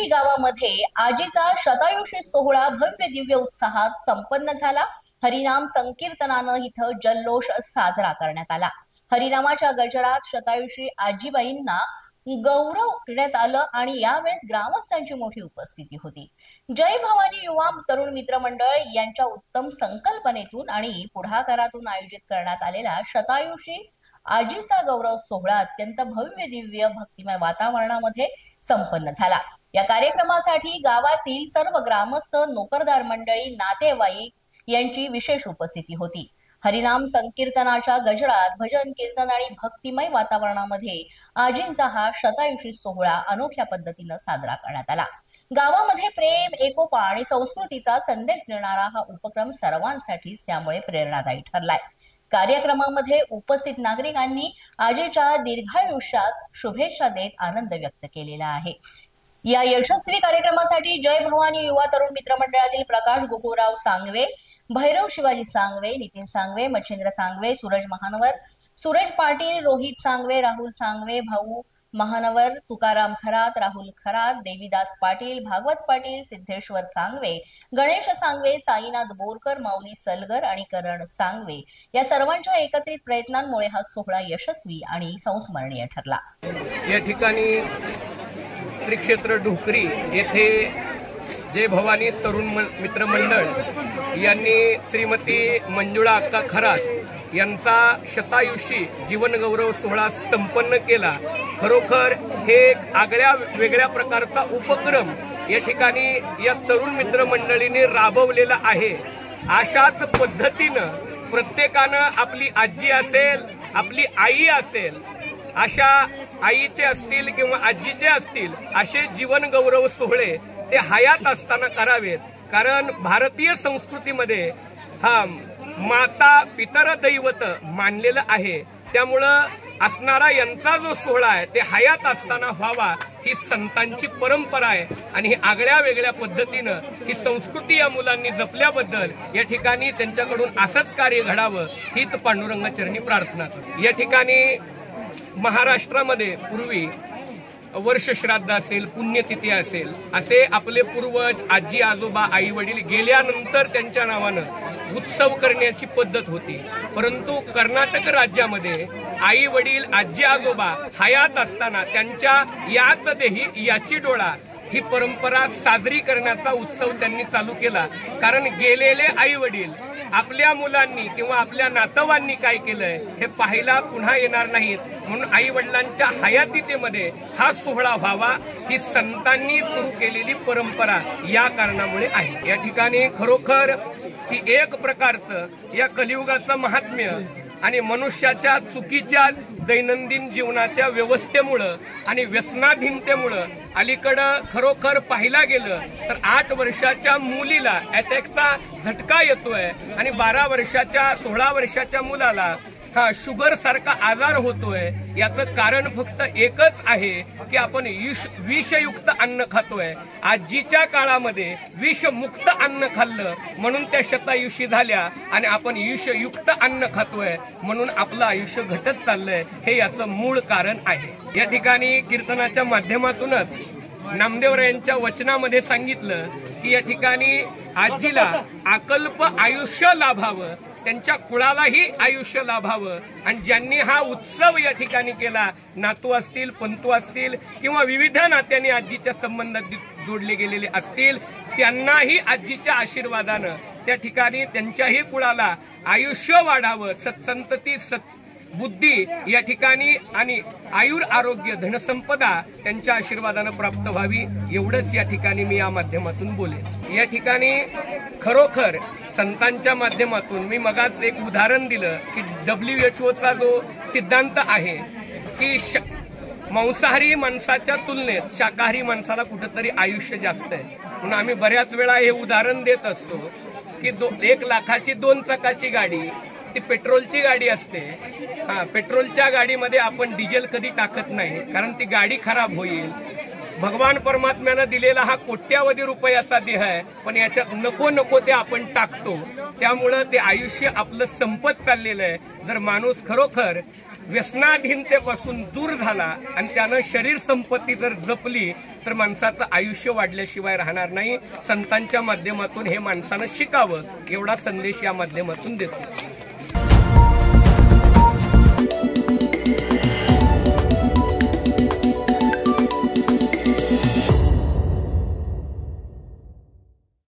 मंडळी गावामध्ये आजीचा शतायुषी सोहळा भव्य दिव्य उत्साहात संपन्न झाला। हरिनाम संकीर्तनानं इथं जल्लोष साजरा करण्यात आला। हरिनामाच्या गजरात शतायुषी आजीबाईंना गौरव करण्यात आलं आणि यावेळेस ग्रामस्थांची मोठी उपस्थिती होती। जय भवानी युवा तरुण मित्र मंडळ यांच्या उत्तम संकल्पनेतून आणि पुढाकारातून आयोजित करण्यात आलेला शतायुषी आजीचा गौरव सोहळा अत्यंत भव्य दिव्य भक्तिमय वातावरणामध्ये संपन्न झाला। या कार्यक्रमासाठी गावातील सर्व ग्रामस्थ, नोकरदार मंडळी, नातेवाईक यांची विशेष उपस्थिती होती। हरिनाम संकीर्तनाच्या गजरात भजन कीर्तन आणि भक्तिमय वातावरणामध्ये आजींचा हा शतायुषी सोहळा अनोख्या पद्धतीने साजरा करण्यात आला। गावामध्ये प्रेम, एकोपा आणि संस्कृतीचा संदेश देणारा हा उपक्रम सर्वांसाठीच त्यामुळे प्रेरणादायी ठरलाय। कार्यक्रमामध्ये उपस्थित नागरिकांनी आजीच्या दीर्घायुष्यास शुभेच्छा देत आनंद व्यक्त केलेला आहे। या यशस्वी कार्यक्रमासाठी जय भवानी युवा तरुण मित्र मंडळातील प्रकाश गोकुळराव सांगवे, भैरव शिवाजी सांगवे, नितीन सांगवे, मच्छिंद्र सांगवे, सूरज महानवर, सूरज पाटील, रोहित सांगवे, राहुल सांगवे, भाऊ महानवर, तुकाराम खरात, राहुल खरात, देवीदास पाटील, भागवत पाटील, सिद्धेश्वर सांगवे, गणेश सांगवे, साईनाथ बोरकर, माऊली सलगर आणि करण सांगवे या सर्वांच्या एकत्रित प्रयत्नांमुळे हा सोहळा यशस्वी आणि संस्मरणीय ठरला। या ठिकाणी श्री क्षेत्र ढोकरी येथे जय भवानी तरुण मित्र मंडळ यांनी श्रीमती मंजुळा अक्का खरात यांचा शतायुषी जीवन गौरव सोहळा संपन्न केला। खरोखर हे आगळ्या वेगळ्या प्रकारचा उपक्रम या ठिकाणी या तरुण मित्र मंडळीने राबवलेला आहे। अशाच पद्धतीनं प्रत्येकानं आपली आजी असेल, आपली आई असेल, अशा आईचे असतील किंवा आजीचे असतील असे जीवन गौरव सोहळे ते हयात असताना करावेत। कारण भारतीय संस्कृतीमध्ये हा माता पितर दैवत मानलेलं आहे। त्यामुळं असणारा यांचा जो सोहळा आहे ते हयात असताना व्हावा ही संतांची परंपरा आहे आणि ही आगळ्या वेगळ्या पद्धतीनं ही संस्कृती या मुलांनी जपल्याबद्दल या ठिकाणी त्यांच्याकडून असंच कार्य घडावं हीच पांडुरंगाचरणी प्रार्थना करतो। या ठिकाणी महाराष्ट्रामध्ये पूर्वी वर्ष श्राद्ध असेल, पुण्यतिथी असेल, असे आपले पूर्वज, आजी आजोबा, आई वडील गेल्यानंतर त्यांच्या नावानं उत्सव करण्याची पद्धत होती। परंतु कर्नाटक राज्यामध्ये आई वडील, आजी आजोबा हयात असताना त्यांच्या याच देही याची डोळा ही परंपरा साजरी करण्याचा उत्सव त्यांनी चालू केला। कारण गेलेले आई वडील आपल्या मुलांनी किंवा आपल्या नातवांनी काय केलंय हे पाहायला पुन्हा येणार नाहीत, म्हणून आई वडिलांच्या हयातीतेमध्ये हा सोहळा व्हावा ही संतांनी सुरू केलेली परंपरा या कारणामुळे आहे। या ठिकाणी खरोखर ही एक प्रकारचं या कलियुगाचं महात्म्य आणि मनुष्याच्या चुकीच्या दैनंदिन जीवनाच्या व्यवस्थेमुळं आणि व्यसनाधीनतेमुळं अलीकडं खरोखर पाहिला गेलं तर 8 वर्षाच्या मुलीला अटॅकचा झटका येतोय आणि 12 वर्षाच्या 16 वर्षाच्या मुलाला शुगर सारखा आजार होतोय। याचं कारण फक्त एकच आहे की आपण विषयुक्त अन्न खातोय। आजीच्या काळामध्ये विषमुक्त अन्न खाल्लं म्हणून त्या शतायुषी झाल्या आणि आपण विषयुक्त अन्न खातोय म्हणून आपलं आयुष्य घटत चाललंय, हे याचं मूळ कारण आहे। या ठिकाणी कीर्तनाच्या माध्यमातूनच नामदेवरायांच्या वचनामध्ये सांगितलं की या ठिकाणी आजीला अकल्प आयुष्य लाभावं, त्यांच्या कुळालाही आयुष्य लाभावं आणि ज्यांनी हा उत्सव या ठिकाणी केला, नातू असतील, पंतू असतील किंवा विविध नात्यांनी आजीच्या संबंधात जोडले गेलेले असतील, त्यांनाही आजीच्या आशीर्वादानं त्या ठिकाणी त्यांच्याही कुळाला आयुष्य वाढावं, सत्संतती बुद्धी या ठिकाणी आणि आयुर आरोग्य धनसंपदा त्यांच्या आशीर्वादानं प्राप्त व्हावी एवढंच या ठिकाणी मी या माध्यमातून बोलेन। या ठिकाणी खरोखर संतांच्या माध्यमातून मी मगाच एक उदाहरण दिलं की WHO जो सिद्धांत आहे की मांसाहारी माणसाच्या तुलनेत शाकाहारी माणसाला कुठेतरी आयुष्य जास्त आहे। म्हणून आम्ही बऱ्याच वेळा हे उदाहरण देत असतो की 1 लाखाची 2 चाकाची गाडी ती पेट्रोलची गाडी असते। पेट्रोलच्या गाडीमध्ये आपण डिझेल कधी टाकत नाही, कारण ती गाडी खराब होईल। भगवान परमात्म्यानं दिलेला हा कोट्यावधी रुपयाचा देह आहे, पण याच्यात नको नको ते आपण टाकतो, त्यामुळं ते आयुष्य आपलं संपत चाललेलं आहे। जर माणूस खरोखर व्यसनाधीनतेपासून दूर झाला आणि त्यानं शरीर संपत्ती जर जपली तर माणसाचं आयुष्य वाढल्याशिवाय राहणार नाही. संतांच्या माध्यमातून हे माणसानं शिकावं एवढा संदेश या माध्यमातून देतो.